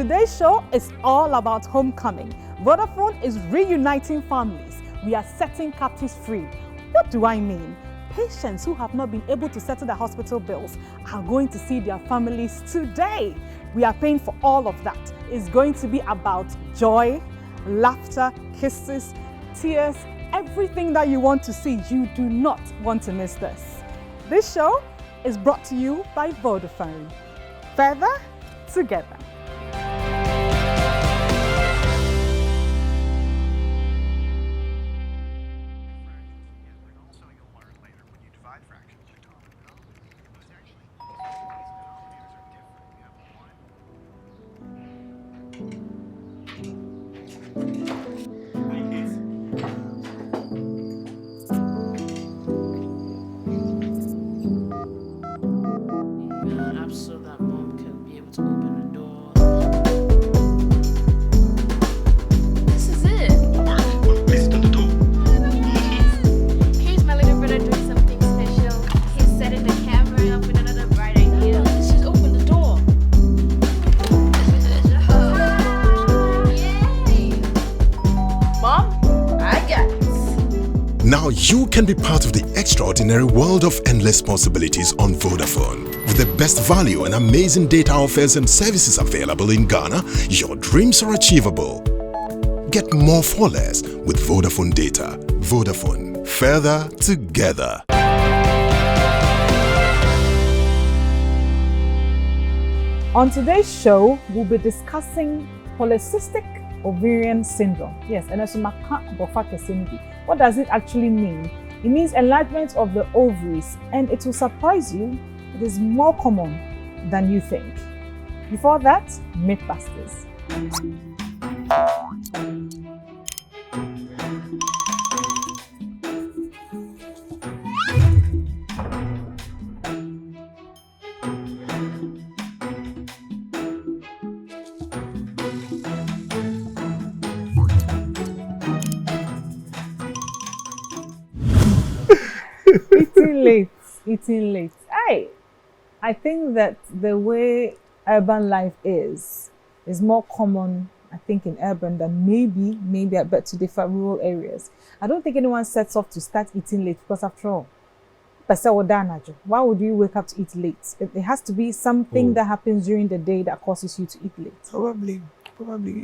Today's show is all about homecoming. Vodafone is reuniting families. We are setting captives free. What do I mean? Patients who have not been able to settle their hospital bills are going to see their families today. We are paying for all of that. It's going to be about joy, laughter, kisses, tears, everything that you want to see. You do not want to miss this. This show is brought to you by Vodafone. Further together. So that mom can be able to open the door. This is it. Listen to the door. Here's my little brother doing something special. He's setting the camera up with another bright idea. Let's just open the door. Yay! Mom, I got it. Now you can be part of the extraordinary world of endless possibilities on Vodafone. With the best value and amazing data offers and services available in Ghana, your dreams are achievable. Get more for less with Vodafone data. Vodafone, further together. On today's show, we'll be discussing polycystic ovarian syndrome. Yes, and what does it actually mean? It means enlargement of the ovaries, and it will surprise you. It is more common than you think. Before that, Mythbusters. Eating late. I think that the way urban life is more common, I think, in urban than maybe I bet to different rural areas. I don't think anyone sets off to start eating late because after all, why would you wake up to eat late? It has to be something that happens during the day that causes you to eat late. Probably.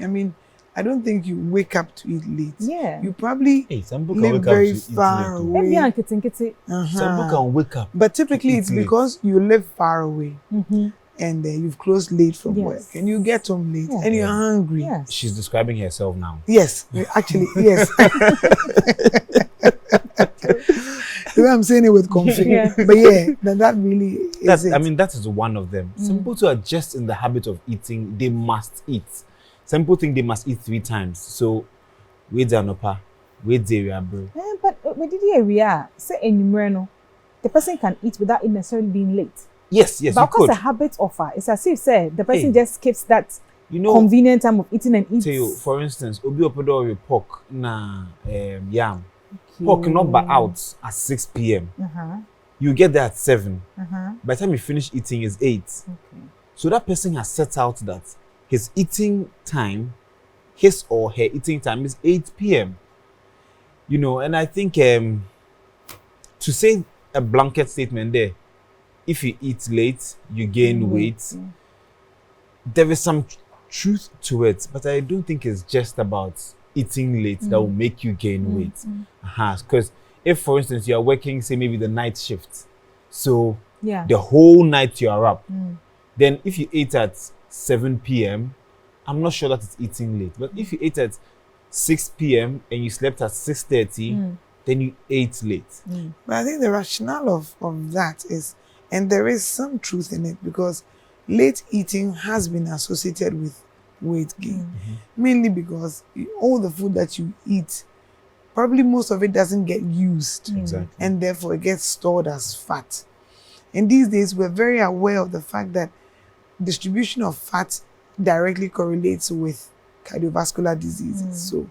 I mean, I don't think you wake up to eat late. Yeah. You probably live very far away. Some people can wake up. But typically it's because you live far away and you've closed late from work and you get home late and you're hungry. Yes. She's describing herself now. Yes, actually, yes. The way I'm saying it with confidence. But yeah, that really is it. I mean, that is one of them. Some people who are just in the habit of eating, they must eat. Some people think they must eat 3 times. So, wait Janopa, wait Zeriabro. But we did hear we are say enumerano. The person can eat without it necessarily being late. Yes, but of course, a habit of it's as if say the person just skips that convenient time of eating and eats. You, for instance, obi opedo with pork na yam. Okay. Pork not by out at 6 p.m. You get there at 7. By the time you finish eating, it's 8. Okay. So that person has set out that his eating time, his or her eating time is 8 p.m. And I think to say a blanket statement there, if you eat late, you gain weight. There is some truth to it, but I don't think it's just about eating late that will make you gain weight. Because if, for instance, you are working, say maybe the night shift, so the whole night you are up, then if you ate at 7 p.m., I'm not sure that it's eating late. But if you ate at 6 p.m. and you slept at 6:30, then you ate late. But I think the rationale of that is, and there is some truth in it, because late eating has been associated with weight gain. Mainly because all the food that you eat, probably most of it doesn't get used. Exactly. And therefore it gets stored as fat. And these days we're very aware of the fact that distribution of fat directly correlates with cardiovascular diseases. So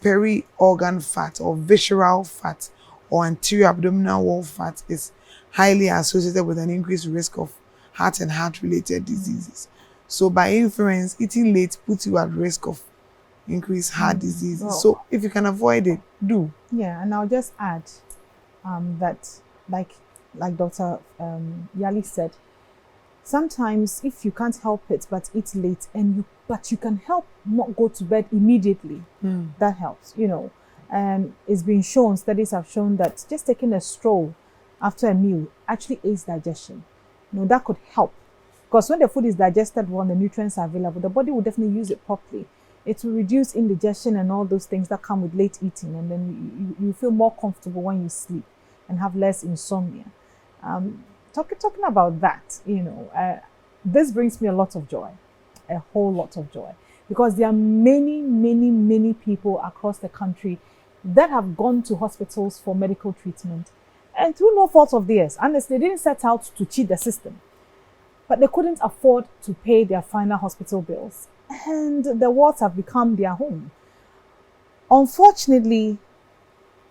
peri-organ fat or visceral fat or anterior abdominal wall fat is highly associated with an increased risk of heart and heart-related diseases. So by inference, eating late puts you at risk of increased heart disease. Well, so if you can avoid it, do. Yeah, and I'll just add that, like Dr. Yali said, sometimes if you can't help it but eat late, but you can help not go to bed immediately, that helps. It's been shown, studies have shown that just taking a stroll after a meal actually aids digestion. That could help, because when the food is digested well and the nutrients are available, the body will definitely use it properly. It will reduce indigestion and all those things that come with late eating, and then you feel more comfortable when you sleep and have less insomnia. Talking about that, this brings me a lot of joy, a whole lot of joy, because there are many, many, many people across the country that have gone to hospitals for medical treatment, and through no fault of theirs. Honestly, they didn't set out to cheat the system, but they couldn't afford to pay their final hospital bills, and the wards have become their home. Unfortunately,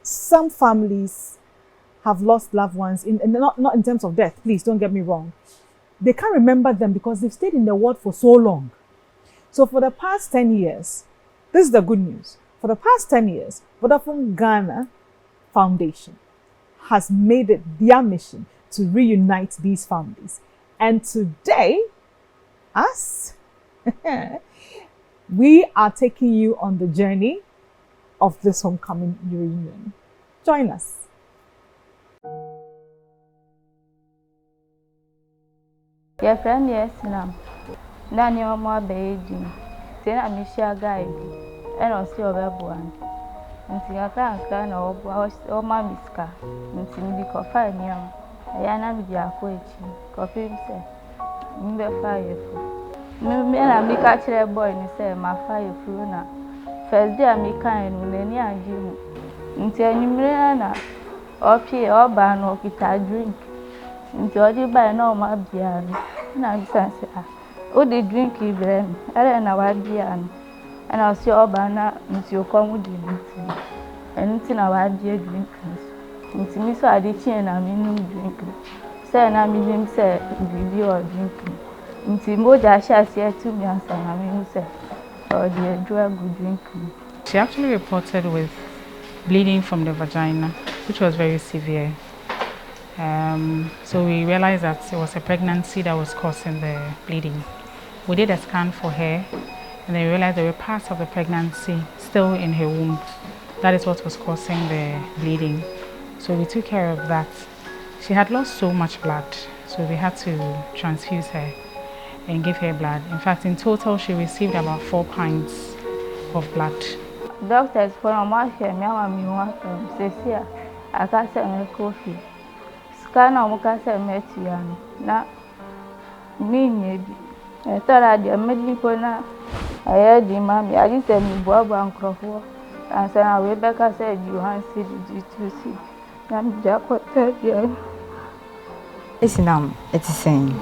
some families have lost loved ones, not in terms of death, please don't get me wrong. They can't remember them because they've stayed in the ward for so long. So for the past 10 years, this is the good news. For the past 10 years, Vodafone Ghana Foundation has made it their mission to reunite these families. And today, we are taking you on the journey of this homecoming reunion. Join us. Your friend, yes, now. Nanny or more baby. Then I miss your guide. And I'll see over one. Until I can't cry or my miska. Until you be coffee near. I am with your coaching. Coffee, sir. Remember fire. Me and I make catch a boy and say, my fire flew now. First day I make kind with any idea. Until you may or pay or ban or get a drink. Until you buy no more beer. And I'm saying, oh, they drink even. I don't know what beer. And I'll see all banner into your comedy. And it's in our dear drinkers. Into me, so I did and I mean drinking. Say, and I mean him say, video or drinking. Into Moja shall say to me, and I mean, say, or the drug good drinking. She actually reported with bleeding from the vagina, which was very severe. So we realized that it was a pregnancy that was causing the bleeding. We did a scan for her, and then we realized there were parts of the pregnancy still in her womb. That is what was causing the bleeding. So we took care of that. She had lost so much blood, so we had to transfuse her and give her blood. In fact, in total, she received about 4 pints of blood. Doctors, for a month, I can't send me coffee. Scan on Mukasa met you, not me, maybe. I thought I did a medical now. I heard the mammy, I didn't tell me Bob and Crawford. And so now Rebecca said, you want to see the G2C. I'm Jack, what you? It's saying.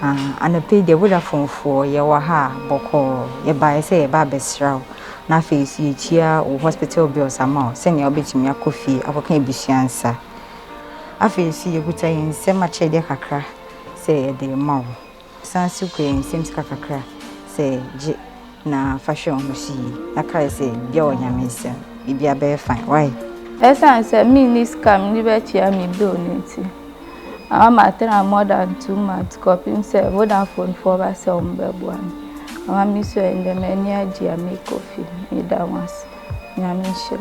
And I paid the Vodafone for your boko, your buy say a barber's row. Na face you cheer or hospital bills amount, send your bitch me a coffee, I can't be answer. I feel see you good in semi cheddar cacra, say the mouth. Sans sucre seems cacra, say na fashion machine. I can't say, yo, Yamisa, it be a bear fine, why? As I said, me this come, never cheer me bill, Nancy. I'm at more than 2 months, copying say Vodafone for us on one. I'm miss you in the many idea make coffee, either once. Yamisha.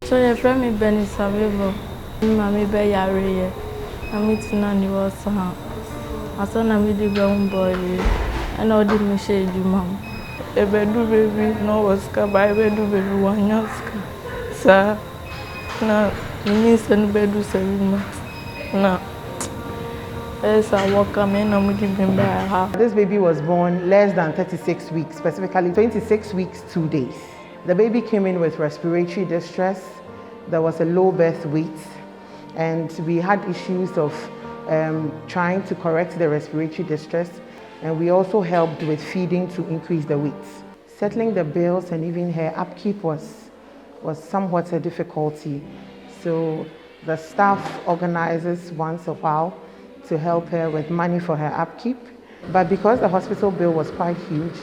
So your friend me Benny Savivo, Mammy Bay Area. I'm meeting on the was I saw a video brown boy, and all did me shade you, mum. A bedroom baby, no was car by bedroom baby 1 year. Sir, no, you need send bedroom 7 months. No. Yes, I walk in and we give back. This baby was born less than 36 weeks, specifically 26 weeks, 2 days. The baby came in with respiratory distress. There was a low birth weight, and we had issues of trying to correct the respiratory distress, and we also helped with feeding to increase the weight. Settling the bills and even her upkeep was somewhat a difficulty. So the staff organizes once a while to help her with money for her upkeep. But because the hospital bill was quite huge,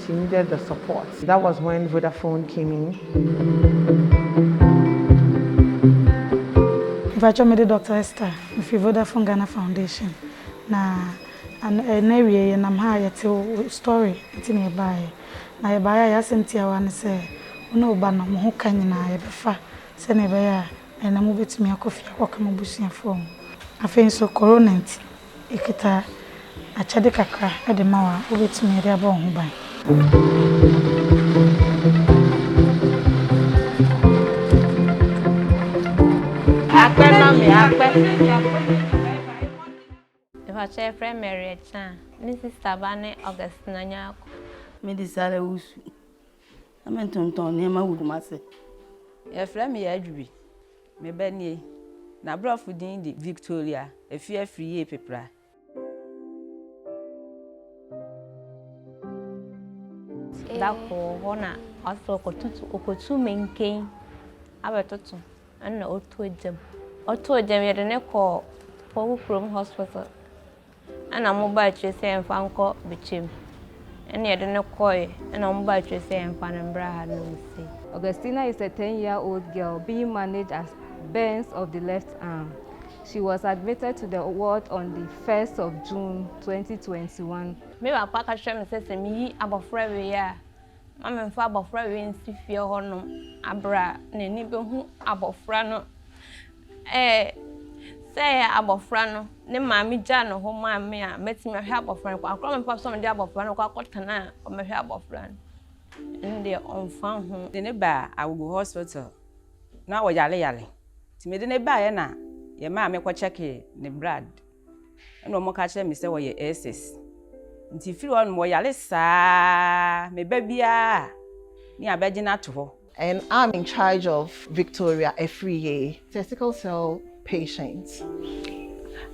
she needed the support. That was when Vodafone came in. Virtual Medical Dr. S10 with Vodafone Ghana Foundation. And area and I'm here to story it's nearby. Na yebaya ya sentia wane se ono ba no ho kan na yebefa se na yebaya na mo betimi akofia kwa kama busuafo afen so corona nti ikita achade kakra e de mawa wo betimi de aba ho ban. Akpe mami akpe. If I share friend marriage, my sister Bane Augustina Nyako. Me desire usu. I meant to near would master. Your friend me adjubi. Me benny. Na brought food in the Victoria, a fear free paper. That for Hona also okotu maintain. Abatoto and auto gem. Auto gem yet an echo for from hospital. And a mobile chase and fan call bichim. And yet no koi and a mobile chase and fan and bra no see. Augustina is a 10-year-old girl being managed as burns of the left arm. She was admitted to the ward on the 1st of June 2021. Me wa pa ka hwe me sese me abofra we ya. Mama mfa abofra we nsi fie ho no abra na ni be hu abofra no. Say abofra no ne maami gya no ho maami a metimi ahwe abofra no akro me pa so me de abofra no kwa kotana o me hwe abofra no. Ndi onfa ho. De ne ba awu hospital. Na wo yale. Ti me de ne ba ye na ye ma me kwa check ne blood. Eno mo ka kire me se wo ye SS. Nti firi on mo yale sa me ba bia ni abegina to ho. And I'm in charge of Victoria every year, testicle cell patients.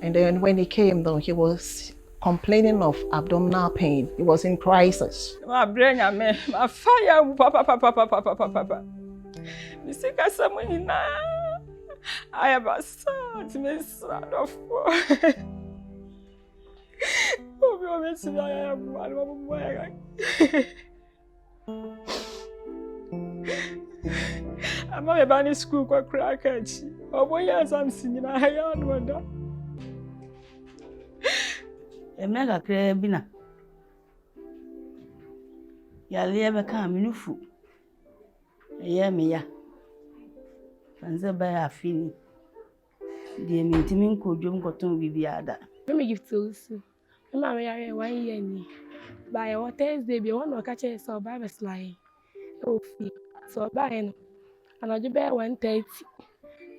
And then when he came though, he was complaining of abdominal pain. He was in crisis. My brain my fire papa. Me sika samuni na I have a son to me son of oh me me see I am one I'm a bani school kwa crackage. Oh boy, yes, I'm singing. I am wonder. A mega crabina. Ya live a caminufu. A year me ya. Fancy by a feeling. The meeting could jump cotton with the other. Let me give to you. Mamma, I am 1 year. By a Thursday, be one or catch a saw by the slide. Oh, so by and I'll be 1:30.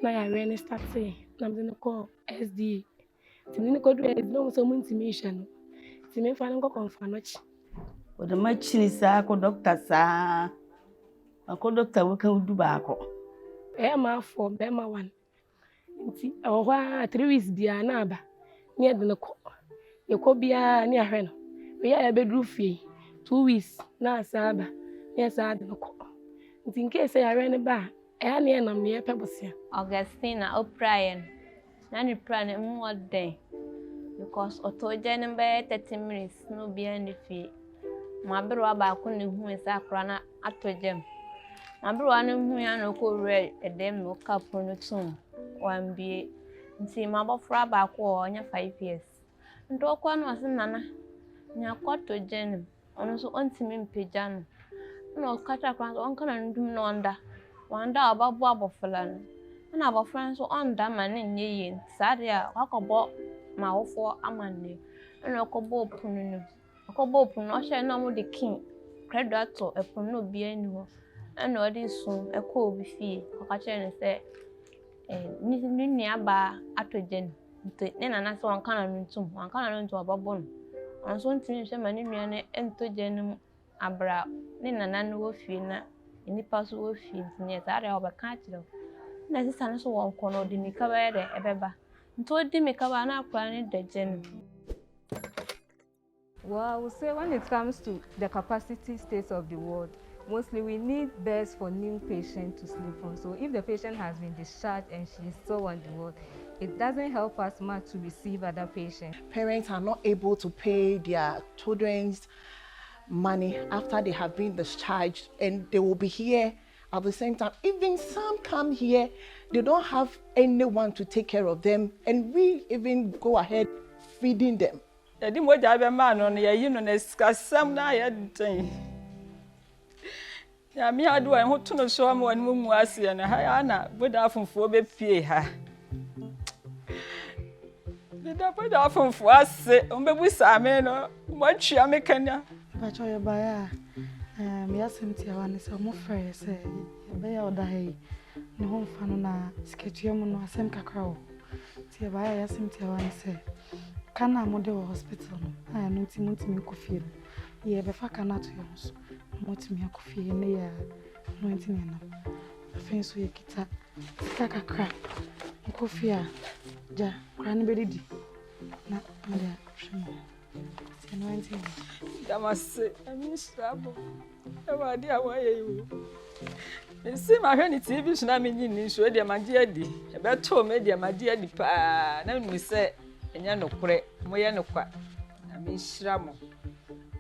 Now I really start saying, I'm going to call SD. To go to no some intimation. To me, find go confirm. But the much is a doctor, sir. A doctor will come do back. Emma for Bema 1. Oh, 3 weeks be an abba. Near the local. You could be near her. We are a bedroom fee. 2 weeks. Now, Saba. Yes, I don't know. In case I ran a bar, I near me a pebbles here. Augustina O'Brien. Nanny plan more day. Because autogen by 30 minutes no be any fee. My brother about who is a crana at to gem. My brother who no go red a dem no cap on the tomb. 1 be. See my buffra back war on 5 years. And talk one was nana. Nya quite to gen. Also on Timin Pijano. No catch up on can do no under. Wonder about Bob Falan. And our friends were under my name, Sadia, Wakabob, my for a man. And a cobo punino. A cobo punosha no the king. Credato, a puno be anywhere. And no, this soon a cold be fee. Catching say, nearby at a gen. Then I saw one cannon to one cannon to a babon. And soon to me, my name and to genum abra. Nina nan wo fina ni paso wo fin ni tare oba catch na sister so won kono di mi ka ba de ebeba nto di mi ka ba na akwa ni de gen. Well, I would say when it comes to the capacity states of the ward, mostly we need beds for new patients to sleep on. So if the patient has been discharged and she is still on the ward, it doesn't help us much to receive other patients. Parents are not able to pay their children's money after they have been discharged, and they will be here at the same time. Even some come here, they don't have anyone to take care of them, and we even go ahead feeding them. Ya mi adu an ho tuno so am wan mu ase na ha na Vodafone be pie ha. Vodafone ase on be busa me no mo twia me kanya. Ba cho ya ba ya. Me asem tia wan se mo frɛ se be ya oda hai. Ne ho mfa no na sketchia mu no asem kakra o. Tia ba ya asem tia wan se kana mo de hospital no. No ti mo ti me ko fie. Ye be fa kana to yo so. What me a coffee in the 19. I think so. You get a crack. Coffee, ja, cranberry di. Not there. 19. That must say, I miss trouble. Oh, dear, why are you? And see my honey TV, so I'm in so dear, my dear, about 2 media, my dear, the pa. Now we say, and you're no crack, my no quack. I miss trouble.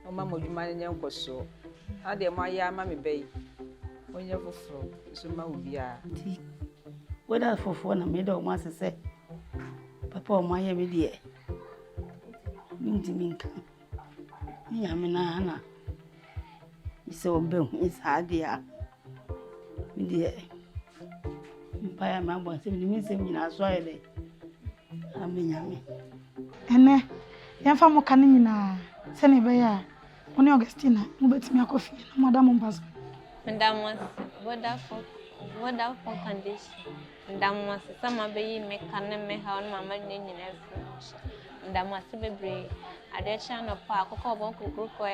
Oh, Mamma, you mind your so. I dear my mammy bay. When you're for so Mavia. Whether for one, I made all master say, Papa, my every dear. Minty minka. Yamina. It's so boom, it's hard, dear. Dear. By my boy, 7 minutes in our soil. I mean, yammy. And young family canina, Senny Baya. Only Augustina, who bet me a coffee, Madame Mombas. Madame was Vodafone Foundation. Madame was some baby make can make her mamma in every. Madame was a baby. I did shine a park, a couple group for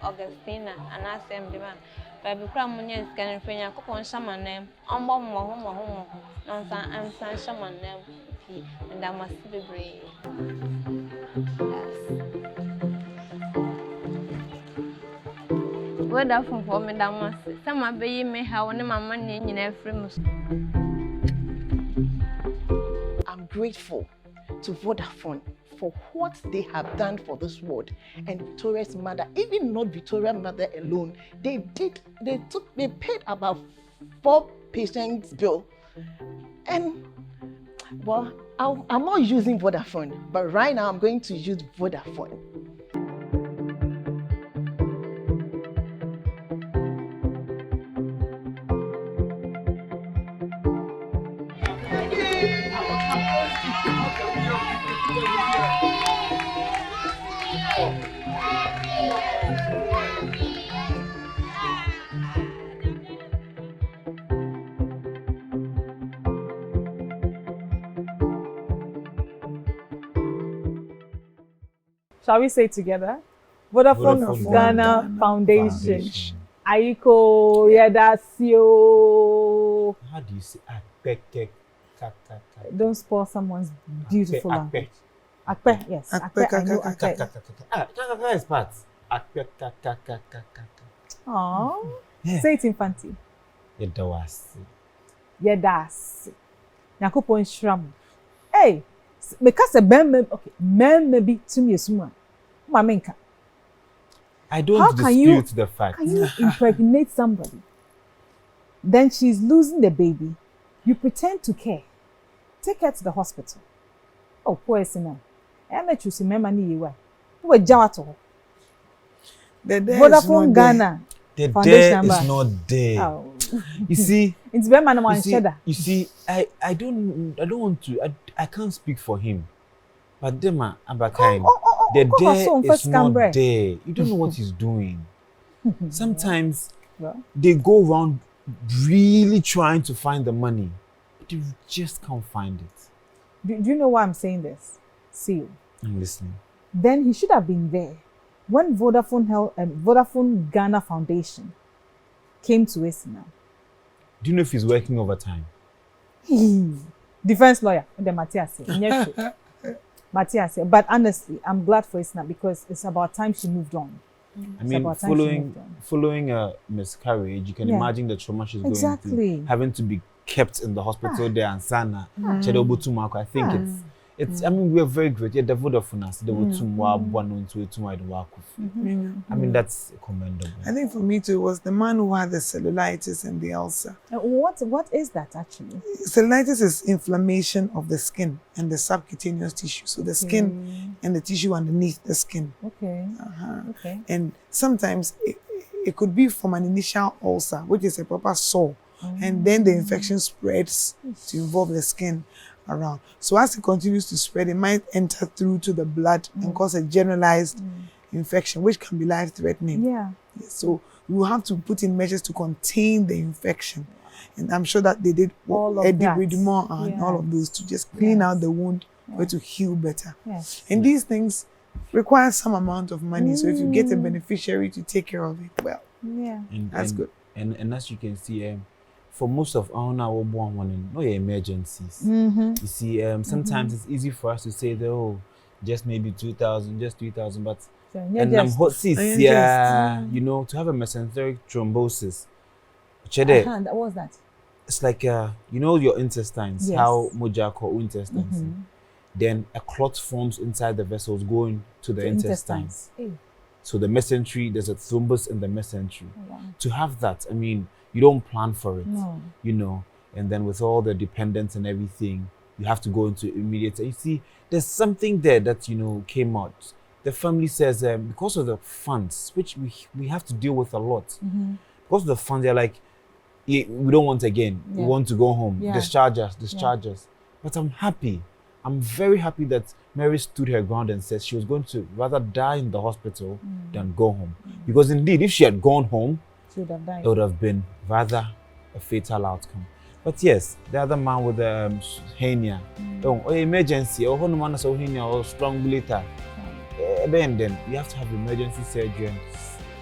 Augustina, and I send the man. Baby Cramunians can bring a couple on shaman name. On bomb or home, and some shaman name. Madame was a baby. Vodafone for me damas. Some baby may have one my money in every mus. I'm grateful to Vodafone for what they have done for this world, and Victoria's mother, even not Victoria's mother alone, they paid about 4 patients' bill. And well, I'm not using Vodafone, but right now I'm going to use Vodafone. Shall we say it together? Vodafone Ghana Foundation. Aiko Yadasio. How do you say Don't spoil someone's beautiful language. Akpe, yes. Akpe, I know Akpe. Kaka is part. Akpe. Aww. Say it in Fanti. Yedasi. Nyakopon shram. Hey, because a ben maybe to me suma. Mamenka. I don't dispute the fact. Can you impregnate somebody? Then she's losing the baby. You pretend to care. Take her to the hospital. Oh, poor Sina. I'm not choosing my money. You were Jawato. Vodafone Ghana. The dare is not there. Oh. You see, it's very man one you see, I don't want to. I can't speak for him. But Dema Abakain, the dare is not there. You don't know what he's doing. Sometimes they go around really trying to find the money, but you just can't find it. Do you know why I'm saying this? See you. I'm listening. Then he should have been there when Vodafone Ghana Foundation came to Esina. Do you know if he's working overtime? Defense lawyer, the Matthias. Matthias, but honestly, I'm glad for Esina because it's about time she moved on. I mean, following a miscarriage, you can imagine the trauma she's going through, having to be kept in the hospital there and sana. I think it's I mean, we are very great. Yeah, the Vodafone us. I mean, that's commendable. I think for me too, it was the man who had the cellulitis and the ulcer. What is that actually? Cellulitis is inflammation of the skin and the subcutaneous tissue. So the skin and the tissue underneath the skin. Okay. Okay. And sometimes it could be from an initial ulcer, which is a proper sore. And then the infection spreads to involve the skin around. So as it continues to spread, it might enter through to the blood and cause a generalized infection, which can be life-threatening. Yeah. So we will have to put in measures to contain the infection. And I'm sure that they did all of edema and all of those to just clean out the wound or to heal better. Yes. And these things require some amount of money. So if you get a beneficiary to take care of it, well, that's good. And as you can see, for most of our born no emergencies. You see, sometimes it's easy for us to say that, oh, just maybe 2,000, just 3,000, but and I'm hot you know, to have a mesenteric thrombosis. What was that? It's like you know your intestines, how moja call intestines. Then a clot forms inside the vessels going to the intestines. So the mesentery, there's a thrombus in the mesentery. To have that, I mean, you don't plan for it, you know, and then with all the dependents and everything, you have to go into immediate. You see, there's something there that, you know, came out. The family says because of the funds, which we have to deal with a lot, because of the funds, they're like, we don't want again. We want to go home. Discharge us. But I'm happy. I'm very happy that Mary stood her ground and said she was going to rather die in the hospital than go home. Because indeed, if she had gone home, it would have been rather a fatal outcome. But yes, the other man with the hernia, emergency, or hernia or strangulator, then you have to have emergency surgery. And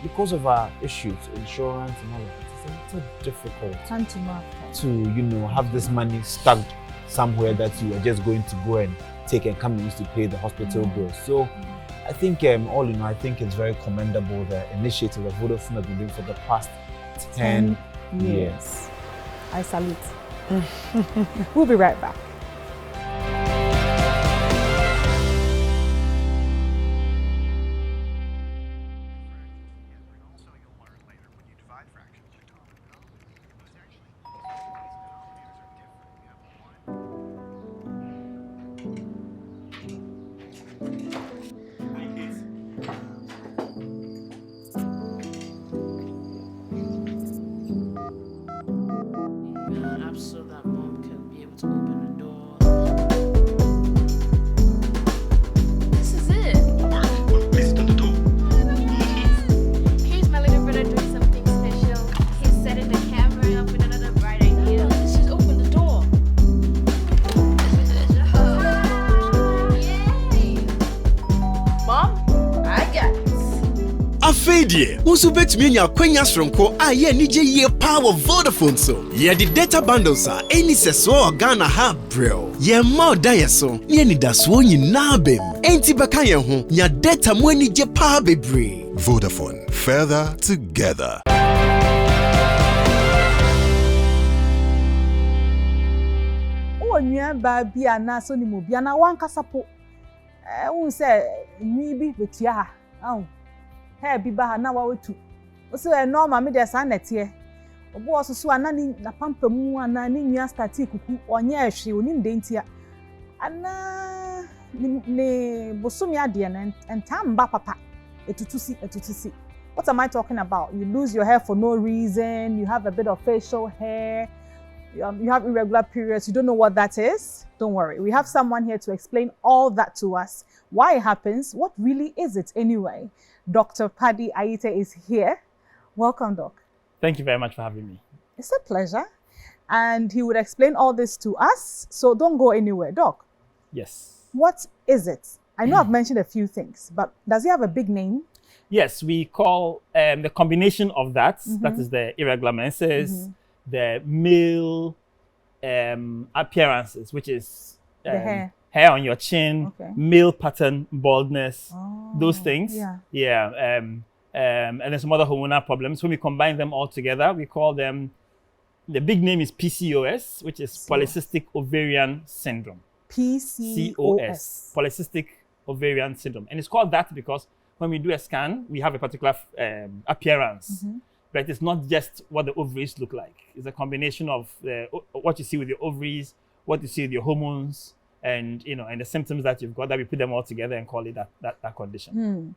because of our issues, insurance and all of that, it's so difficult to, you know, have this money stuck somewhere that you are just going to go and take and come and use to pay the hospital bills. So I think all in all, I think it's very commendable, the initiative that Vodafone has been doing for the past 10 years. I salute. We'll be right back. So that mom can be able to open the door. This is it. List on the door. Here's my little brother doing something special. He's setting the camera up with another bright idea. Let's just open the door. Yay! Mom, I got it. Afedie, usu betumi nya kwanya sronko a ye nije ye power Vodafone so. Ye di data bundles a eni seso Ghana ha brel. Ye ma da ye so, ye ni daso nyina bem. Enti beka ye ho, nya data mo ani je power bebre. Vodafone, further together. Onua ba bia na so ni mo bia na wankasa po. Won say nwi bi betua ha. Aw. Hey biba ha na wa wetu. O say normal me dey san netie. Obo osusu anani na pampamu anani nwa start kuku onye ehwe onim de ntia. Ana ne bosomi ade na entamba papa. Etutusi. What am I talking about? You lose your hair for no reason, you have a bit of facial hair, you have irregular periods, you don't know what that is? Don't worry. We have someone here to explain all that to us. Why it happens, what really is it anyway? Dr. Paddy Aite is here. Welcome, Doc. Thank you very much for having me. It's a pleasure. And he would explain all this to us, so don't go anywhere. Doc. Yes. What is it? I know I've mentioned a few things, but does it have a big name? Yes, we call the combination of that, that is the irregular menses, the male appearances, which is the hair on your chin, male pattern baldness, those things. And then some other hormonal problems. When we combine them all together, we call them The big name is PCOS, which is polycystic ovarian syndrome. PCOS. Polycystic ovarian syndrome. And it's called that because when we do a scan, we have a particular appearance. But it's not just what the ovaries look like. It's a combination of what you see with your ovaries, what you see with your hormones, and and the symptoms that you've got, that we put them all together and call it that condition.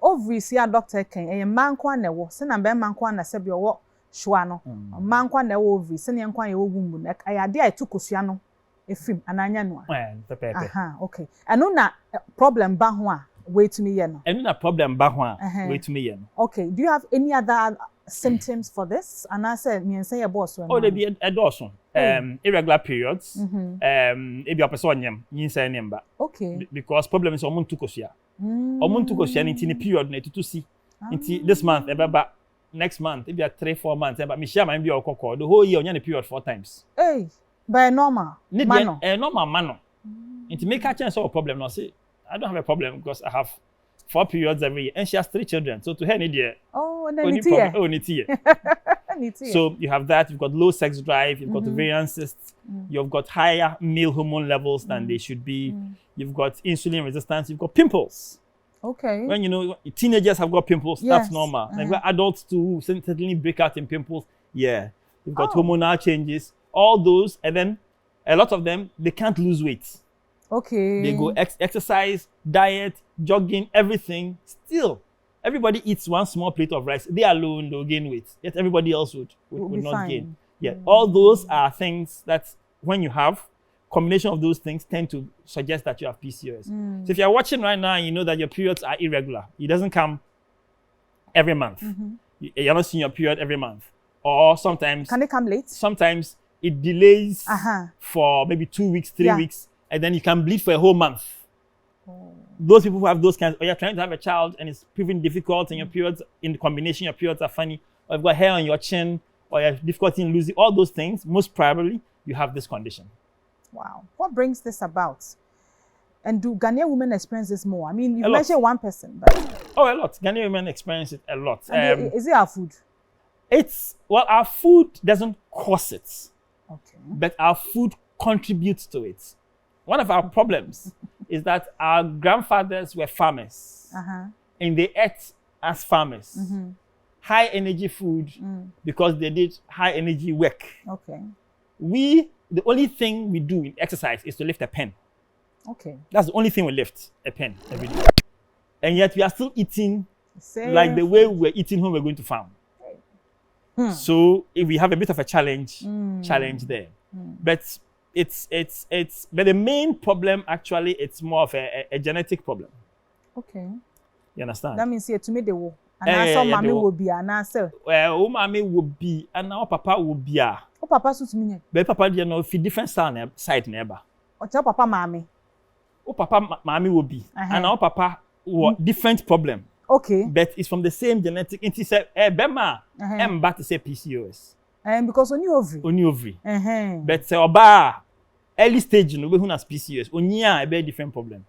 Ovaries here, Dr. Ken, a man kwa newo, sena be man kwa na sebi owo shwa no. Man kwa newo ovaries, sena yankwa ye wumbu na ayade a etu kosua no efim ananya no. Pepe. Okay. Eno na problem ba ho a wait me ye no. Eno na problem ba ho a wait me ye no. Okay. Do you have any other symptoms for this? And I said, me say your boss. Oh, they be a dawson. Irregular periods. Ebi opeso nyem, yinsa nyemba. Okay. Because problem is omuntu kosia. Omuntu kosia nti ni period na tutu si. Nti this month ebeba, next month ebi 3-4 months eba me share my bi okoko. The whole year onya the period 4 times. Hey, by normal. Mano. Normal mano. Nti make a chance of a problem no say I don't have a problem because I have 4 periods every year, and she has 3 children. So to her, so you have that. You've got low sex drive. You've got ovarian cysts. You've got higher male hormone levels than they should be. You've got insulin resistance. You've got pimples. Okay. When teenagers have got pimples, that's normal. And adults too certainly break out in pimples. Yeah. You've got hormonal changes. All those, and then a lot of them they can't lose weight. Okay. They go exercise, diet, jogging, everything. Still, everybody eats one small plate of rice. They alone, they'll gain weight. Yet everybody else would not gain. Yeah. All those are things that when you have, combination of those things tend to suggest that you have PCOS. So if you're watching right now and you know that your periods are irregular, it doesn't come every month. You're not seeing your period every month. Or sometimes... Can it come late? Sometimes it delays for maybe 2 weeks, 3 weeks. And then you can bleed for a whole month. Those people who have those kinds, or you're trying to have a child and it's proving difficult, and your periods, in the combination, your periods are funny, or you've got hair on your chin, or you have difficulty in losing all those things, most probably you have this condition. Wow. What brings this about? And do Ghanaian women experience this more? I mean, you mentioned one person, but... Oh, a lot. Ghanaian women experience it a lot. Is it our food? Our food doesn't cause it. Okay. But our food contributes to it. One of our problems is that our grandfathers were farmers and they ate as farmers. High energy food because they did high energy work. Okay. The only thing we do in exercise is to lift a pen. Okay. That's the only thing we lift, a pen every day. And yet we are still eating like the way we were eating when we were going to farm. So if we have a bit of a challenge there. But but the main problem actually it's more of a genetic problem. Okay. You understand? That means to me they will. And some mommy will be an answer. Well, mommy will be and now papa will be a. Oh, papa suits me. But papa you know if different side neighbor. Oh, tell papa mommy. Oh, papa mommy will be. And now papa will different problem. Okay. But it's from the same genetic. It say bema but to say PCOS. Because only ovary. But say oba early stage no be who has PCOS. Onya a very different problem.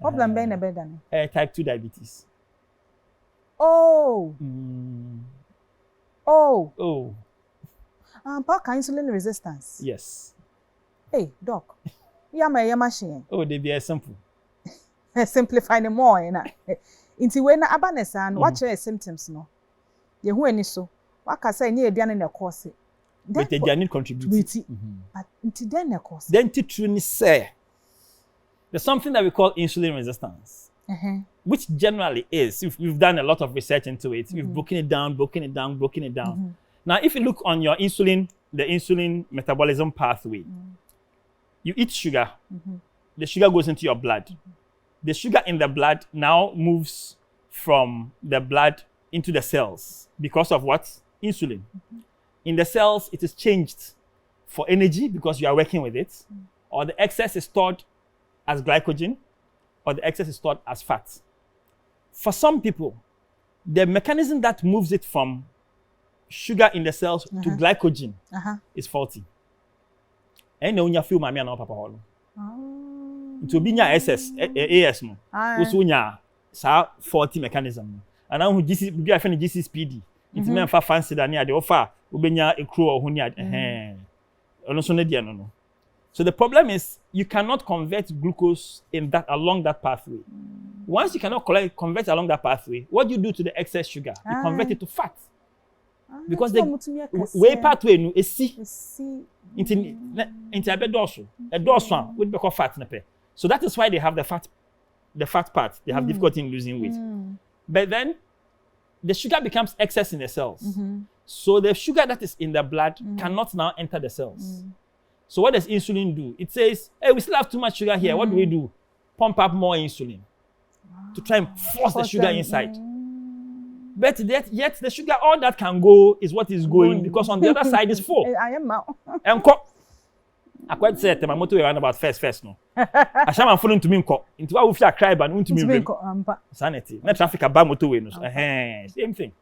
Problem be na better than type 2 diabetes. Oh. Pack insulin resistance. Yes. Hey, doc. Yeah, my machine. Oh, they be simple. Simplify them more, Inti when abanesa and watch your symptoms no. Ye who any so. What can say near Diana in a course. But they need contribute. But inti then a course. Then to say there's something that we call insulin resistance. Which generally is, if we've done a lot of research into it, we've broken it down. Now, if you look on your insulin, the insulin metabolism pathway, you eat sugar, the sugar goes into your blood. The sugar in the blood now moves from the blood into the cells because of what? Insulin. In the cells, it is changed for energy because you are working with it, or the excess is stored as glycogen, or the excess is stored as fat. For some people, the mechanism that moves it from sugar in the cells to glycogen is faulty. And when you feel mommy and papa holo. It will be your AS no. Also nya faulty mechanism. And now GC be a GC speedy. It mean for fancy than the offer ubenya okro or hunya no. So the problem is you cannot convert glucose along that pathway. Once you cannot convert along that pathway, what do you do to the excess sugar? You convert it to fat. Because the way pathway no esi into a dorsal would be called fat. So that is why they have the fat part. They have difficulty in losing weight. But then the sugar becomes excess in the cells. So the sugar that is in the blood cannot now enter the cells. So what does insulin do? It says, hey, we still have too much sugar here. What do we do? Pump up more insulin to try and force the sugar inside. But yet the sugar, all that can go is what is going because on the other side is full. I am now. I quite said my motor around about first no. I shall man following to me into what we feel cry but into me sanity. Not traffic about motorway no. Same thing.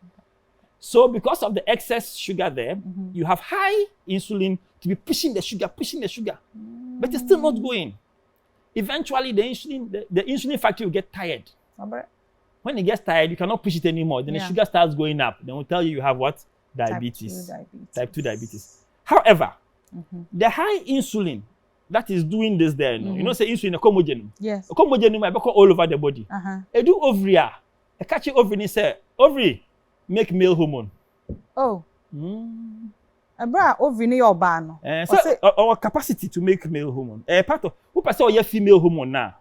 So because of the excess sugar there, you have high insulin to be pushing the sugar, but it's still not going. Eventually, the insulin factory will get tired. When it gets tired, you cannot push it anymore. Then the sugar starts going up. Then we'll tell you have what? Diabetes. Type 2 diabetes. However, the high insulin that is doing this there, you know, say insulin a comogen. Yes. A comogen might be all over the body. I do ovary. I catch it ovary and say ovary make male hormone. Oh. Abra ovary ni oba no. So our capacity to make male hormone. Part of who person your female hormone now.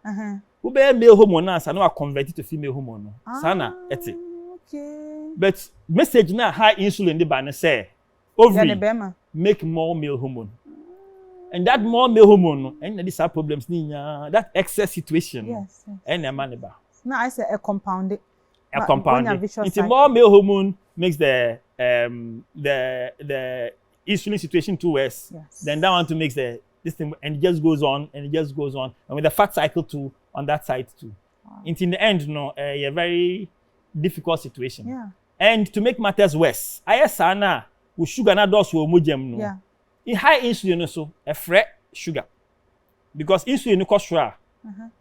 Who be male hormone now, so now convert it to female hormone. Sana eti. Okay. But message now high insulin the ban say ovary make more male hormone. And that more male hormone and these are problems that excess situation. Yes. And a man ba. Now I say a compound. It's more male hormone makes the insulin situation too worse. Yes. Then that one to makes this thing and it just goes on and with the fat cycle too on that side too. Wow. In the end, a very difficult situation. Yeah. And to make matters worse, ayesana with sugar na dose wo mojem no. Yeah. In high insulin also a fret sugar because insulin no cost ra.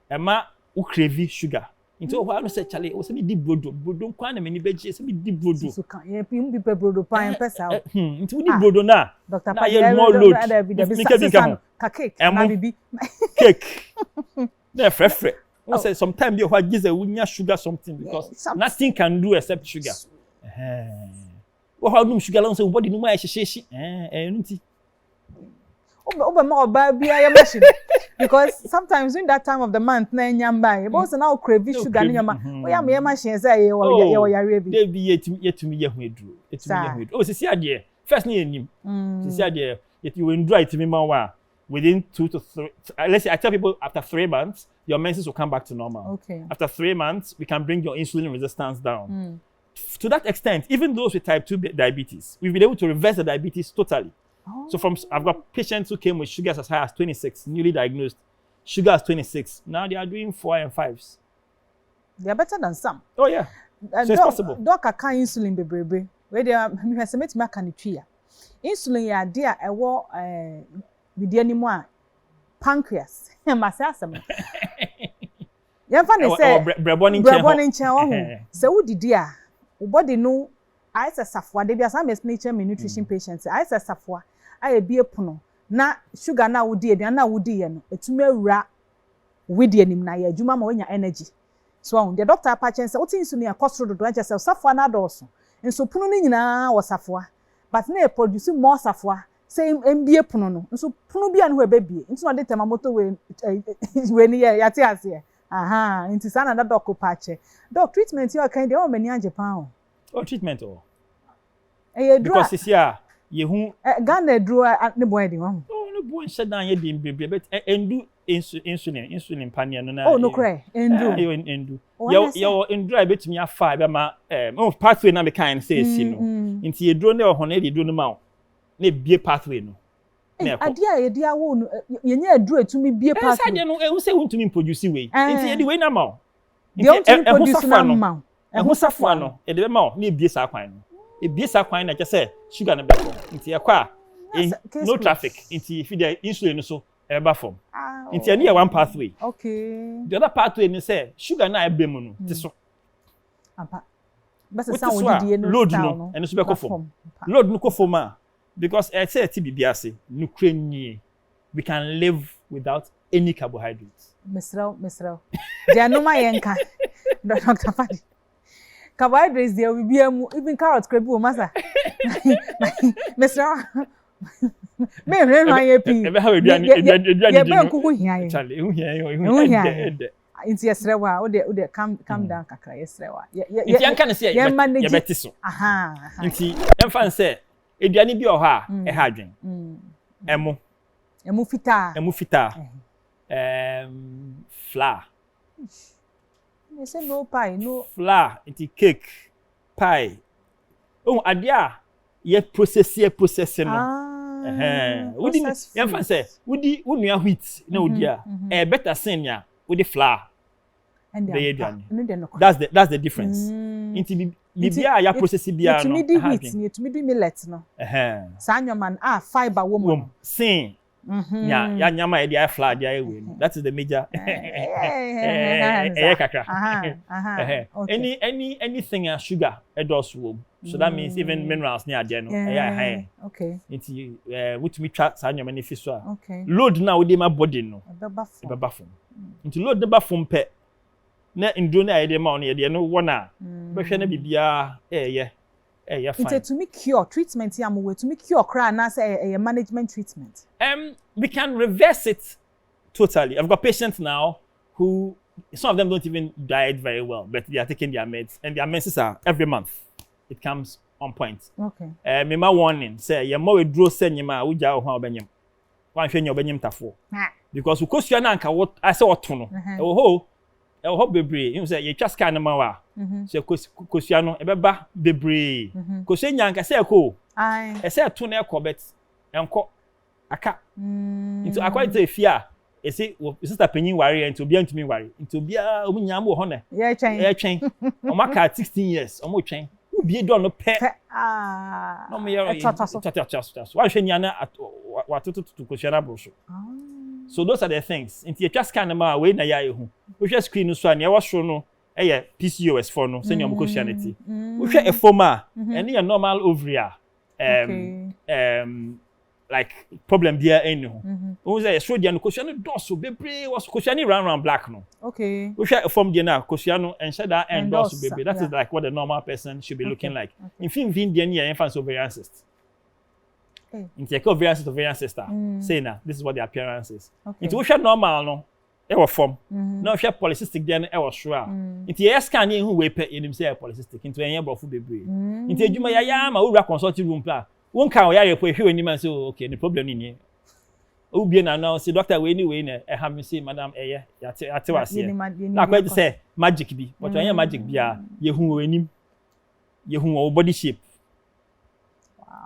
Ema u crave sugar. Into what I say, Charlie, was a bit brodo kwana many veggies, a bit brodo. So can you be brodo pie pesa? Into the brodo na. Dr. Payel more load. Cake. Cake. No, fresh. I say sometimes you have just a sugar something because nothing can do except sugar. What how do sugar alone say body no more because sometimes in that time of the month na nyamba but now crave sugar in your ma we am machine say you yare bi dey be yetumi ye hu eduro oh sisi ade first na enim sisi ade you will dry it me ma within 2 to 3 let's say I tell people after 3 months your menses will come back to normal. Okay. After 3 months we can bring your insulin resistance down. To that extent, even those with type 2 diabetes, we've been able to reverse the diabetes totally. So I've got patients who came with sugars as high as 26, newly diagnosed. Sugar as 26. Now they are doing 4 and 5s. They are better than some. Oh yeah. So it's possible. Doc can insulin bebrebe. Where they are me has met me can tria. Insulin ya dia ewo with the anymore pancreas. Masasam. Ya fa ne say brebo nchen ho. Se wo didi a wo body no I say safwa de bia some explain me nutrition patients. I say safwa I be epono na sugar na wo di aduan na wo di ye no etumi awura with the anim na ye adwuma ma wonya energy. So the doctor patient say what insulin akosoro do anche say safwa na doso. Nso pono ni nyina wo safwa. But na produce more safwa. Say mbie pono no. Nso pono bia no we bie. Nso na de temamoto we ni ye yate ase. Aha, nti sana na doc pache. Doc treatment you kind dey o mani Japan. Oh treatment oh. Because this year you hu Ghana draw ne boy di one. Oh no boy shut down ye dim baby but endu insulin pania no na. Oh no cry endu. Endu. Yo endu I betimi afa be ma pathway na me kind say no. Nti ye draw na ho na ye draw no ma na bie pathway no. Adia ye dia wo no ye nya aduru etumi bie pathway. Say dey no e say huntumi produce we. Nti ye di we na ma. Nti produce na ma. Eho safo no e de be ma na bie sa kwan no. E bie sa kwan na je say sugar na be ko. Nti ye kwa no traffic nti if the insulin so e ba form. Nti e one pathway. Okay. The other pathway ni say sugar na e be mu no ti so. Apa. Best sound we di no load no eno so be ko form. Load no ko form a Because I say TBBRC, Nukreni, we can live without any carbohydrates. Misrao. They are no my yanka. Dr. Fadi. Carbohydrates there will be even carrots could be massa. Misrao. Me Inti yesrewa ode calm down kakra yesrewa inti yanka ne se ye beti so inti emfa nse eduane bi o ha e ha adwen emu fita flour you say no pie no flour inti cake pie ade a ye process no wudi emfa nse wudi unua wheat na odi a better sin ya with the flour. And that's the difference. Into bibia ya process bia no. To me di wheat, to me di millet no. Sanyo man fiber woman. Sin. Ya nyama e dia flour dia we. That is the major. Anything sugar e does wo. So that means even minerals near there no. High. Okay. Into which me track sanyo man if so. Okay. Load now with my body no. Ebe bafom. Into load the bafom pe. Na indro na ide ma on ye no wona. Be hwe na bibia fine. Into to me cure treatment ya mo to me cure cry na say management treatment. We can reverse it totally. I've got patients now who some of them don't even diet very well, but they are taking their meds and their menses are every month. It comes on point. Okay. Me ma warning say ye mo we draw say nyima uja ho obenyem. Wan hwe nya obenyem tafo. Because ukosua na anka what I say what no. E ho bebre. You say ye twa scan na ma wa. So kosua no e beba bebre. Kosua nya anka say ko. E say to na ekobet. Enko aka. Into akwa ite fia. E say sister penyin ware into bia ntumi ware. Into bia omunya mo ho na. Ye twen. O maka 16 years. O mo twen. Ubie do no pe. No me yero. Wa hwe nya na watoto kosua na bro so. So those are the things. Into just scan them out, we na ya ehu. We share screen so na was show no PCOS for no senior Christianity. We share a former and your normal ovary like problem there anyhow. We say show dia no Christian doso bebre was Christian round black no. Okay. We share a form there na Christian and share that and doso bebre. That is like what the normal person should be looking like. In film there near infant ovarian cyst. Into a ovarian sister. Say na this is what the appearance is. Into we share normal no. E was form. No share polycystic then e was sure. Into a scan who we pay in himself polycystic into a year for baby. Into ejuma ya ma we consulting room pla. Won kan we ya hwe ni man say okay the problem ni ni. Obi na now say doctor we anyway na e ha me say madam ya ate wase. Na kwa say magic bi. But when magic bia ye hu anim. Ye hu body shape.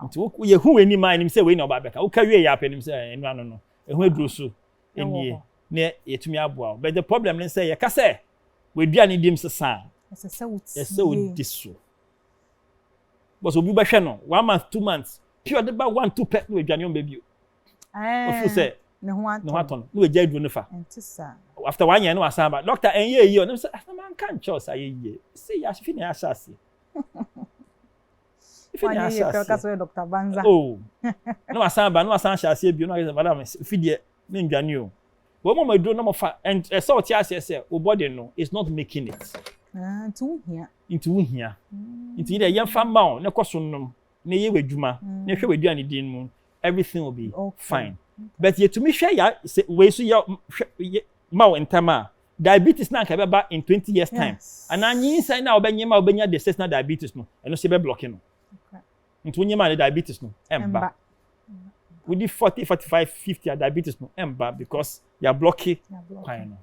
Nti ye hu eni man nim say we na oba beka wo ka wie ya apenim say enu ano no ehu aduro so enie na yetumi aboa but the problem is say ye ka say we dua ne dim sesa ese wo diso but obi ba hwe no 1 month 2 months pure de ba 1 2 pet we dua ne on baby o fu say ne ho aton no we ja aduro ne fa entisa after 1 year no asan ba doctor enye yi o no say man kan choose aye say ya fi na asase Wanya ye ka so Dr. Banza. Oh. No asan shase bi no say madam fidie me ndwane o. Wo mo maduro no mo fa and say o ti ase say o body no is not making it. Into here. Into here. Into there yam fa ma o ne koso nom na ye wadwuma na hwe waduane din mu everything will be fine. But ye to me share ya we so ya ma o ntama diabetes na ka beba in 20 years time. And anyi inside na obenya the cessna diabetes no eno se be blocking no. Into when you man diabetes no emba we di 40 45 50 diabetes no emba because you are blocking kwai no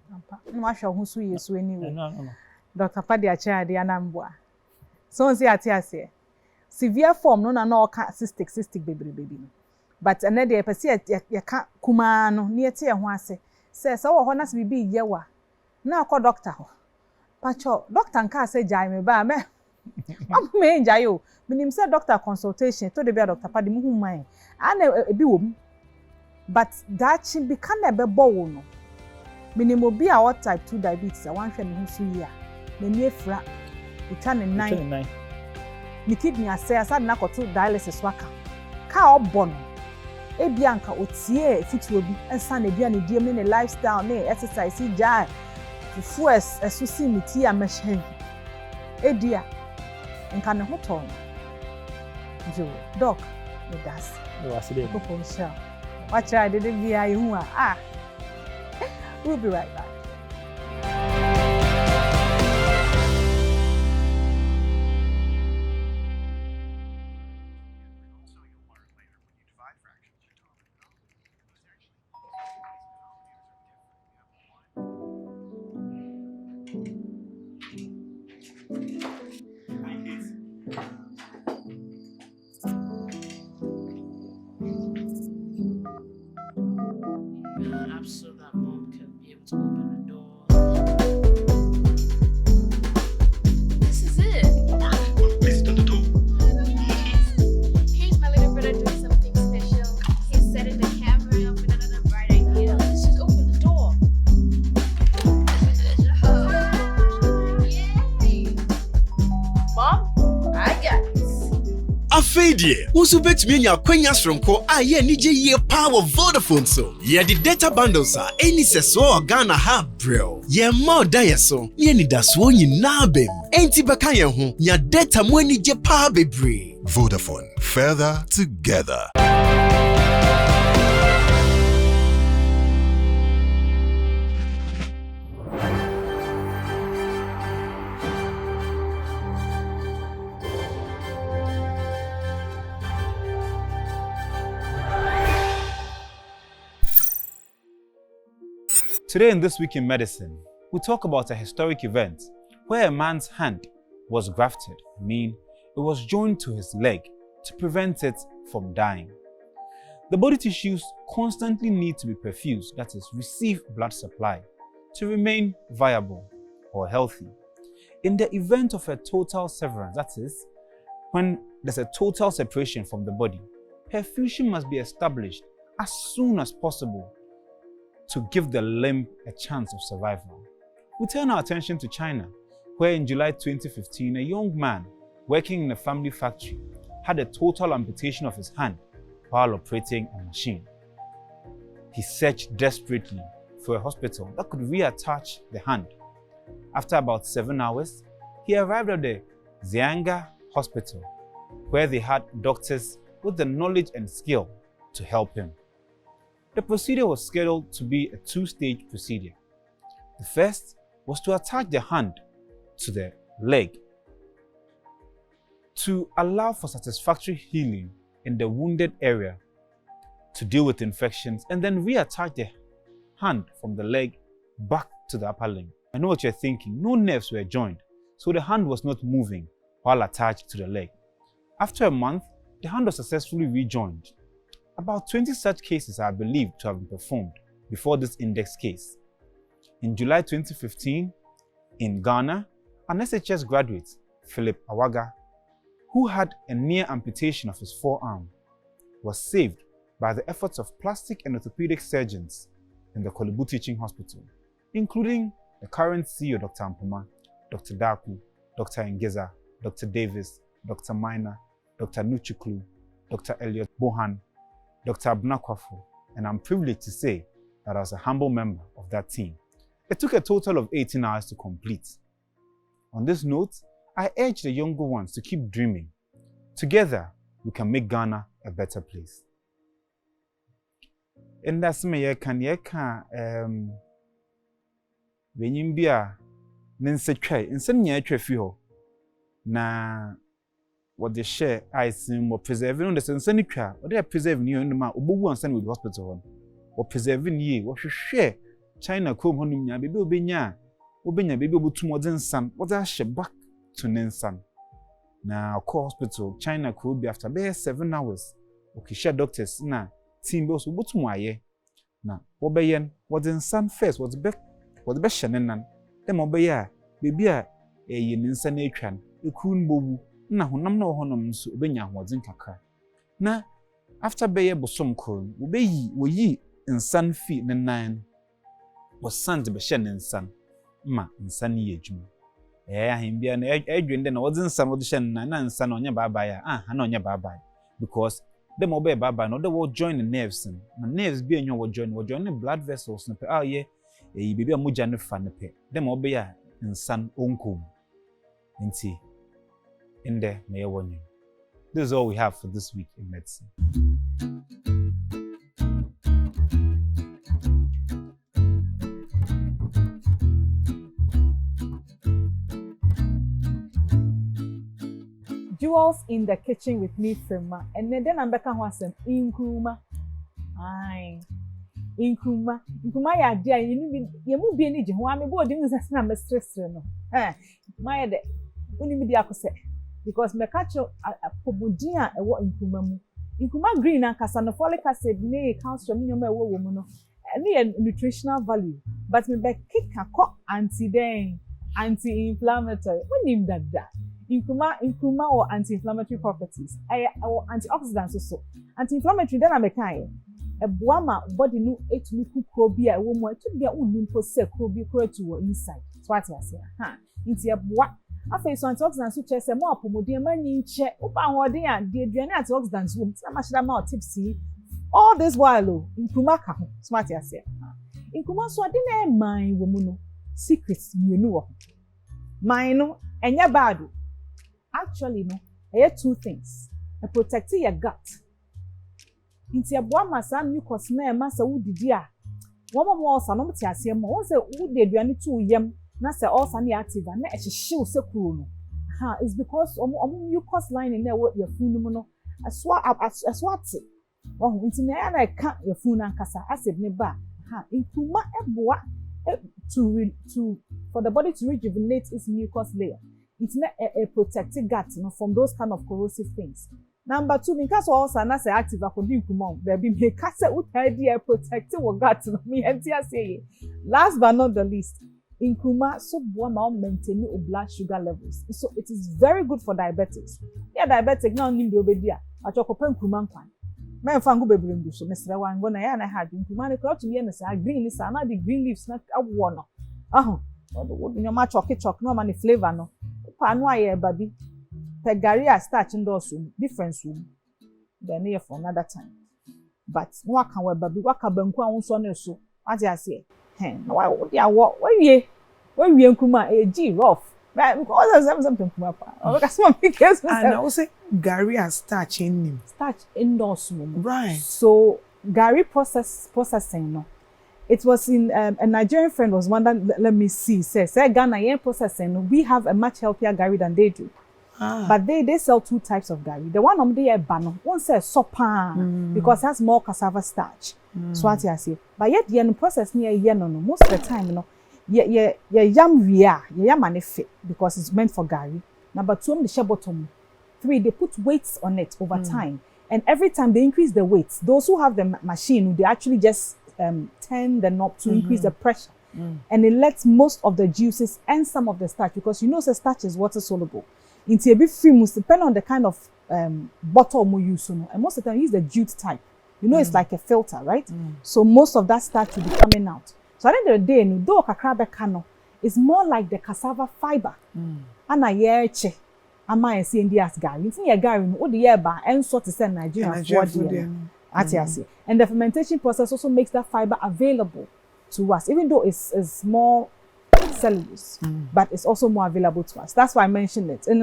ma hwe ho so yesu anyway no Dr. Fadi Achia de anambua so on say ase severe form no na oka cystic baby no but ene de pese ye ka kuma no ne yete ye ho ase say wo ho na se bibi yewa na akọ doctor ho pacho doctor nka say jai me ba me me njayo minim say doctor consultation to the be Dr. Fadi mu human ana ebi wo but that chin be kan ebe bo wo no minim obi a what type 2 diabetes a wan hwe ne hu so yi a na ni efra uta ne 9 ni kidney ase na koto dialysis waka ka obon ebi anka otie fituo bi ensa na bia ne die me ne lifestyle ne exercise ja fufu esusi miti amehye edia nka ne hoton jo doc me das was it ko ponsha watch I did bia ihu a we'll be right back. So that mom can be able to open the door. This is it. Listen to the door. Here's my little brother doing something special. He's setting the camera up with another bright idea. Let's just open the door. Yay! Mom, I got this. Afedie, usu betumi nya kwanya sronko a ye nije ye power Vodafone so. Ye di data bundles a eni seso Ghana ha brel. Ye more da so, ye ni da so nyina bem. Enti beka ye ho, nya data mo ni je power bebre. Vodafone, further together. Today in This Week in Medicine, we talk about a historic event where a man's hand was grafted, meaning it was joined to his leg to prevent it from dying. The body tissues constantly need to be perfused, that is, receive blood supply, to remain viable or healthy. In the event of a total severance, that is, when there's a total separation from the body, perfusion must be established as soon as possible to give the limb a chance of survival. We turn our attention to China, where in July 2015, a young man working in a family factory had a total amputation of his hand while operating a machine. He searched desperately for a hospital that could reattach the hand. After about 7 hours, he arrived at the Xianga Hospital, where they had doctors with the knowledge and skill to help him. The procedure was scheduled to be a two-stage procedure. The first was to attach the hand to the leg to allow for satisfactory healing in the wounded area to deal with infections, and then reattach the hand from the leg back to the upper limb. I know what you're thinking. No nerves were joined, so the hand was not moving while attached to the leg. After a month, the hand was successfully rejoined. About 20 such cases are believed to have been performed before this index case. In July 2015, in Ghana, an SHS graduate, Philip Awaga, who had a near amputation of his forearm, was saved by the efforts of plastic and orthopedic surgeons in the Kolebu Teaching Hospital, including the current CEO, Dr. Ampoma, Dr. Daku, Dr. Ngeza, Dr. Davis, Dr. Minor, Dr. Nuchuklu, Dr. Elliot Bohan, Dr. Abnakwafo, and I'm privileged to say that I was a humble member of that team. It took a total of 18 hours to complete. On this note, I urge the younger ones to keep dreaming. Together, we can make Ghana a better place. And that's me, when you be a Nancy Tray, and send me a tray na what they share, I seem or preserving on the Sensenica, or they are preserving you in the mouth, Obu and send with hospital, or preserving ye, what you share. China come home, ya baby, Obinya, baby, to more than son, what I share back to Nansan. Now, call hospital, China could be after bare 7 hours. Okay, share doctors, na, team boss, what to my ye. Now, Obayan, what in son first, what's the best shannon, them obey, baby, a Nansan Acran, a coon bobu. Na honam na honam nso obenya ahoden kakra na after beye bosom kron wo yi nsan fi ne nan wo san de be hye ne nsan ma nsan yi adwuma ahembia na edwende na wo nsan wo de hye ne nan na nsan onya baabaa ha na onya baabaa because Them obey baba no they will join the nerves and the nerves be in your join the blood vessels no pe yeah baby a moja no fa no pe them obey ya nsan onkum nti in there may I warn you. This is all we have for this week in medicine. Jewels in the kitchen with me, Firma, and then I'm back on some Inkuma. Aye, Inkuma, ya dear, you move be any Jawami boarding as a mistress. My day, only me the opposite. Because me catch a pobudia a what Inkuma. Inkuma green and casanofolic acid, nay, calcium, you may woman, and nutritional value. But me back kick a cock anti-inflammatory. What name that? Inkuma or anti-inflammatory properties. Or antioxidants also. Anti-inflammatory then I'm a kind. A boama body no it me kukrobia woman to be a unimpo se krobi to inside. So what I say. Into a boa. After so antioxidants which say more pomodin man che opa hode and the aduane antioxidants wom na machida ma tipsy. All this while Inkuma ka ho. So what I say. Inkuma so ade na man woman no secrets you know. Mine no enya bad. Actually, no, I have two things. I protect your gut. Inti aboa masa mucus na masa wudidi a. One more also no mti asem. Once wude aduane to yam na se also na active na ehyehyehyew se kuro no. It's because omo mucus line na wo your funu mu no. Aswate. Oh, inti na na ka your funu ankasa acid ne ba. Inkuma eboa to for the body to rejuvenate its mucus layer. It's not a protected gut, from those kind of corrosive things. Number two, because also na say active according to mom, baby me kase idea protecting your gut. Me entia say. Last but not the least, Inkuma so boa maintaining blood sugar levels. So it is very good for diabetics. Yeah, diabetic now need to be there. I talk open Inkuma kwan. Me fangu bebre ndu so mesra wan go na ya na had Inkuma ne crotch me na say green is na the green leaves na awo no. You ma choke no man flavor no. Panu aye baby. Pegaria starch indoors difference room. Then here for another time. But no can we baby waka banku a wonso no so. What I say? Na why dia wo we Nkuma G rough. Because something come up. Because some because and I say Gary has starch in him. Starch indoors room. Right. So Gary processing no. It was in a Nigerian friend was one that let me see say Ghana processing we have a much healthier Gary than they do. But they sell two types of Gary. The one they bano one says sopa because it has more cassava starch. So what I say. But yet the process near no most of the time yam yam fit because it's meant for Gary. Number two the share bottom. Three they put weights on it over time and every time they increase the weights. Those who have the machine they actually just turn the knob to increase the pressure and it lets most of the juices and some of the starch because you know the starch is water soluble. Into a bit free must depend on the kind of bottle you use and most of the time use the jute type. You know it's like a filter, right? So most of that starch will be coming out. So at the end of the day, though kakrabe kano is more like the cassava fiber. And a year che ama esi ndi as Gary. It's near Gary what the year ba and sort to send Nigeria for and the fermentation process also makes that fiber available to us, even though it's more cellulose, but it's also more available to us. That's why I mentioned it. I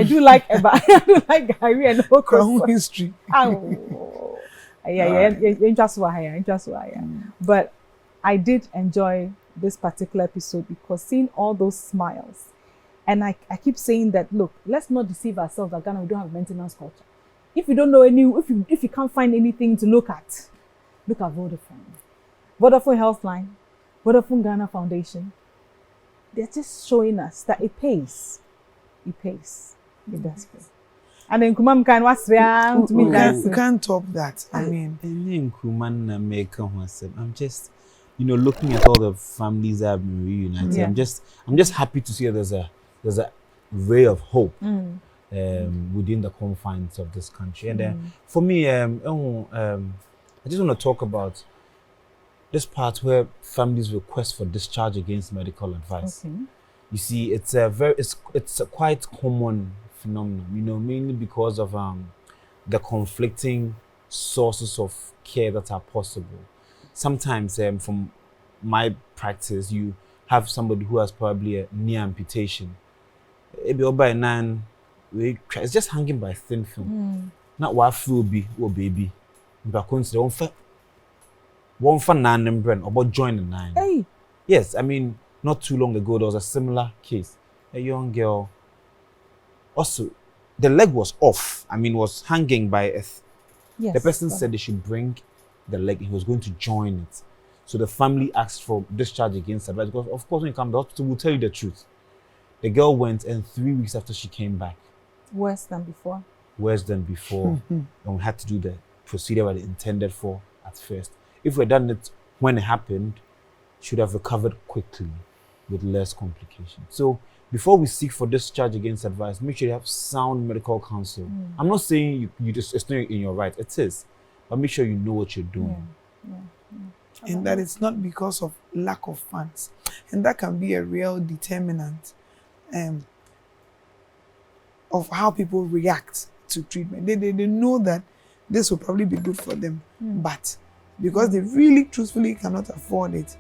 do like Eba, I do like Gary and okro history. But I did enjoy this particular episode because seeing all those smiles, and I keep saying that look, let's not deceive ourselves that Ghana we don't have maintenance culture. If you don't know if you can't find anything to look at Vodafone. Vodafone Healthline, Vodafone Ghana Foundation. They're just showing us that it pays. It pays. It does pay. And then Kumam can was round to me. You can't top that. I mean, I'm just, looking at all the families that have been reunited. Yeah. I'm just happy to see there's a ray of hope. Within the confines of this country. And for me, I just want to talk about this part where families request for discharge against medical advice. Okay. You see, it's a quite common phenomenon, mainly because of the conflicting sources of care that are possible. Sometimes, from my practice, you have somebody who has probably a knee amputation. It's just hanging by thin film. Not what feel be or baby. But consider one for 9 brand about join the 9. Hey. Yes, I mean, not too long ago there was a similar case. A young girl. Also, the leg was off. I mean, was hanging by a. Yes, the person said they should bring the leg. He was going to join it. So the family asked for discharge against advice because, of course, when you come to the hospital, we'll tell you the truth. The girl went, and 3 weeks after she came back. Worse than before. Worse than before. And we had to do the procedure that they intended for at first. If we had done it when it happened, should have recovered quickly with less complications. So before we seek for discharge against advice, make sure you have sound medical counsel. I'm not saying you just it's not in your right. It is, but make sure you know what you're doing. And that it's not because of lack of funds, and that can be a real determinant of how people react to treatment. They know that this will probably be good for them, but because they really truthfully cannot afford it,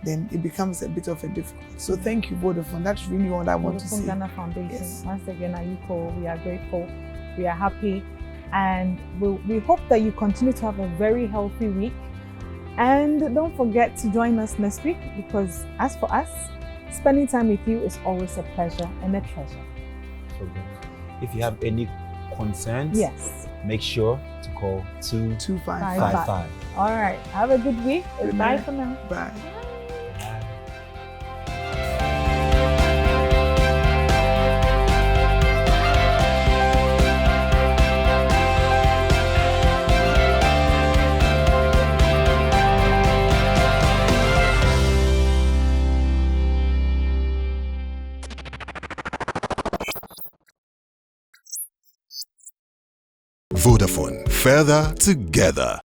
then it becomes a bit of a difficult. So thank you, Vodafone. That's really all I want to say. Vodafone Ghana Foundation. Yes. Once again, Ayuko, we are grateful, we are happy, and we hope that you continue to have a very healthy week. And don't forget to join us next week, because as for us, spending time with you is always a pleasure and a treasure. So good. If you have any concerns, yes, make sure to call 2255. All right. Have a good week. Bye for now. Bye. Vodafone, further together.